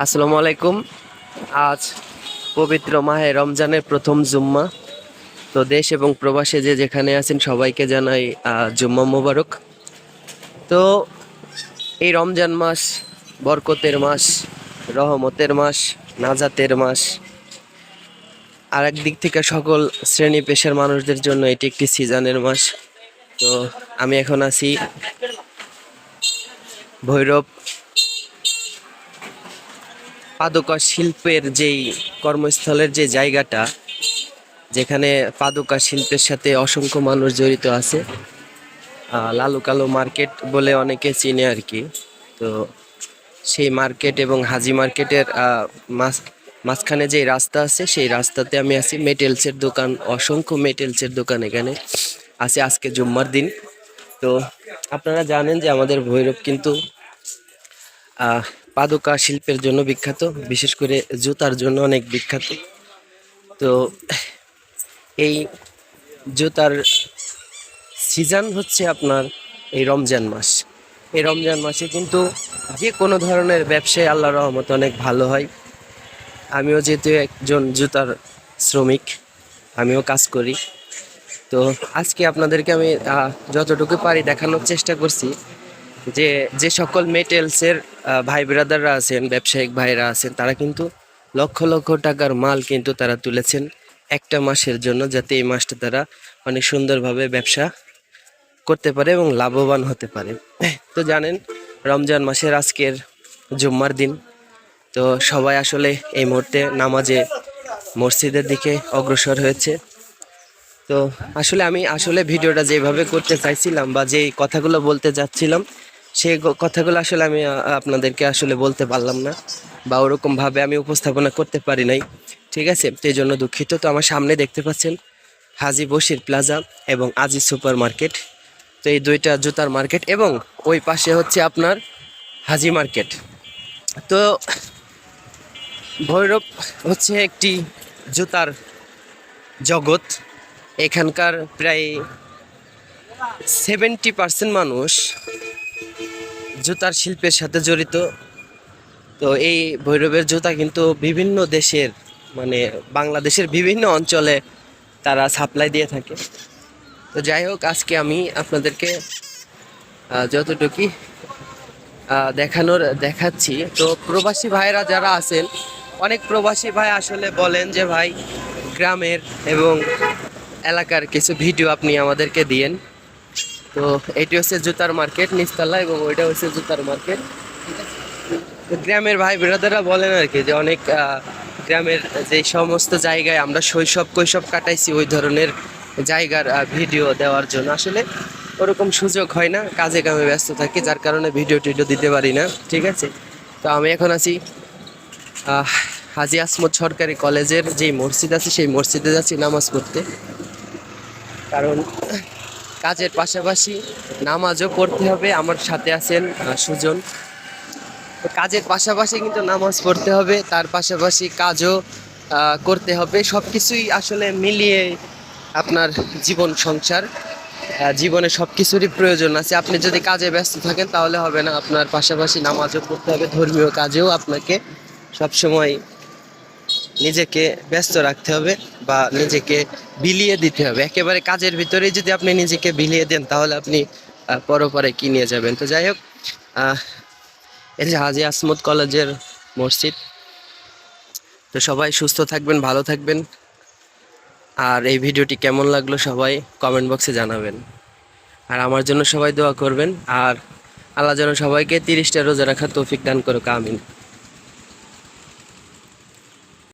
আসসালামু আলাইকুম। আজ পবিত্র মাহে রমজানের প্রথম জুম্মা। তো দেশ এবং প্রবাসে যে যেখানে আছেন সবাইকে জানাই জুম্মা মোবারক। তো এই রমজান মাস বরকতের মাস, রহমতের মাস, নাজাতের মাস। আর একদিক থেকে সকল শ্রেণী পেশার মানুষদের জন্য এটি একটি সিজনের মাস। তো আমি এখন আছি ভৈরব পাদুকা শিল্পের যেই কর্মস্থলের যে জায়গাটা, যেখানে পাদুকা শিল্পের সাথে অসংখ্য মানুষ জড়িত আছে। লালু কালো মার্কেট বলে অনেকে চিনে আর কি। তো সেই মার্কেট এবং হাজি মার্কেটের মাঝখানে যে রাস্তা আছে, সেই রাস্তাতে আমি আছি। মেটেলসের দোকান, অসংখ্য মেটেলসের দোকান এখানে আছে। আজকে জুম্মার দিন। তো আপনারা জানেন যে আমাদের ভৈরব কিন্তু পাদুকা শিল্পের জন্য বিখ্যাত, বিশেষ করে জুতার জন্য অনেক বিখ্যাত। তো এই জুতার সিজন হচ্ছে আপনার এই রমজান মাস। এই রমজান মাসে কিন্তু যে কোনো ধরনের ব্যবসায় আল্লাহর রহমত অনেক ভালো হয়। আমিও যেহেতু একজন জুতার শ্রমিক, আমিও কাজ করি। তো আজকে আপনাদেরকে আমি যতটুকু পারি দেখানোর চেষ্টা করছি যে যে সকল মেটেলসের ভাই ব্রাদাররা আছেন, ব্যবসায়িক ভাইরা আছেন, তারা কিন্তু লক্ষ লক্ষ টাকার মাল কিন্তু তারা তুলেছেন একটা মাসের জন্য, যাতে এই মাসটা তারা অনেক সুন্দরভাবে ব্যবসা করতে পারে এবং লাভবান হতে পারে। তো জানেন রমজান মাসের আজকের জুম্মার দিন। তো সবাই আসলে এই মুহূর্তে নামাজে মসজিদের দিকে অগ্রসর হয়েছে। তো আমি আসলে ভিডিওটা যেভাবে করতে চাইছিলাম বা যেই কথাগুলো বলতে যাচ্ছিলাম, সেই কথাগুলো আসলে আমি আপনাদেরকে আসলে বলতে পারলাম না, বা ওরকমভাবে আমি উপস্থাপনা করতে পারি নাই। ঠিক আছে, তো এই জন্য দুঃখিত। তো আমার সামনে দেখতে পাচ্ছেন হাজি বশির প্লাজা এবং আজিজ সুপার মার্কেট। তো এই দুইটা জুতার মার্কেট, এবং ওই পাশে হচ্ছে আপনার হাজি মার্কেট। তো ভৈরব হচ্ছে একটি জুতার জগৎ। এখানকার প্রায় 70% মানুষ জুতার শিল্পের সাথে জড়িত। তো এই ভৈরবের জুতা কিন্তু বিভিন্ন দেশের, মানে বাংলাদেশের বিভিন্ন অঞ্চলে তারা সাপ্লাই দিয়ে থাকে। তো যাই হোক, আজকে আমি আপনাদেরকে যতটুকু দেখাচ্ছি। তো প্রবাসী ভাইরা যারা আছেন, অনেক প্রবাসী ভাই আসলে বলেন যে ভাই গ্রামের এবং এলাকার কিছু ভিডিও আপনি আমাদেরকে দিয়েন। তো এটি হচ্ছে জুতার মার্কেট নিচতলা, এবং ওইটা হচ্ছে জুতার মার্কেট। তো গ্রামের ভাই ব্রাদাররা বলেন আর কি যে অনেক গ্রামের যে সমস্ত জায়গায় আমরা শৈশব কৈশব কাটাইছি, ওই ধরনের জায়গার ভিডিও দেওয়ার জন্য আসলে ওরকম সুযোগ হয় না, কাজে কামে ব্যস্ত থাকি, যার কারণে ভিডিও টিডিও দিতে পারি না। ঠিক আছে, তো আমি এখন আছি হাজি আসমত সরকারি কলেজের যেই মসজিদ আছে, সেই মসজিদে যাচ্ছি নামাজ পড়তে। কারণ কাজের পাশাপাশি নামাজও পড়তে হবে। আমার সাথে আছেন সুজন। তো কাজের পাশাপাশি কিন্তু নামাজ পড়তে হবে, তার পাশাপাশি কাজও করতে হবে। সব কিছুই আসলে মিলিয়ে আপনার জীবন সংসার, জীবনে সব কিছুরই প্রয়োজন আছে। আপনি যদি কাজে ব্যস্ত থাকেন তাহলে হবে না, আপনার পাশাপাশি নামাজও পড়তে হবে, ধর্মীয় কাজেও আপনাকে সবসময় নিজেকে ব্যস্ত রাখতে হবে বা নিজেকে বিলিয়ে দিতে হবে। একেবারে কাজের ভিতরেই যদি আপনি নিজেকে বিলিয়ে দেন, তাহলে আপনি পরপরে কি নিয়ে যাবেন। তো যাই হোক, এটা হাজি আসমত কলেজের মসজিদ। তো সবাই সুস্থ থাকবেন, ভালো থাকবেন। আর এই ভিডিওটি কেমন লাগলো সবাই কমেন্ট বক্সে জানাবেন। আর আমার জন্য সবাই দোয়া করবেন। আর আল্লাহ যেন সবাইকে 30টা রোজা রাখার তৌফিক দান করুক, আমিন।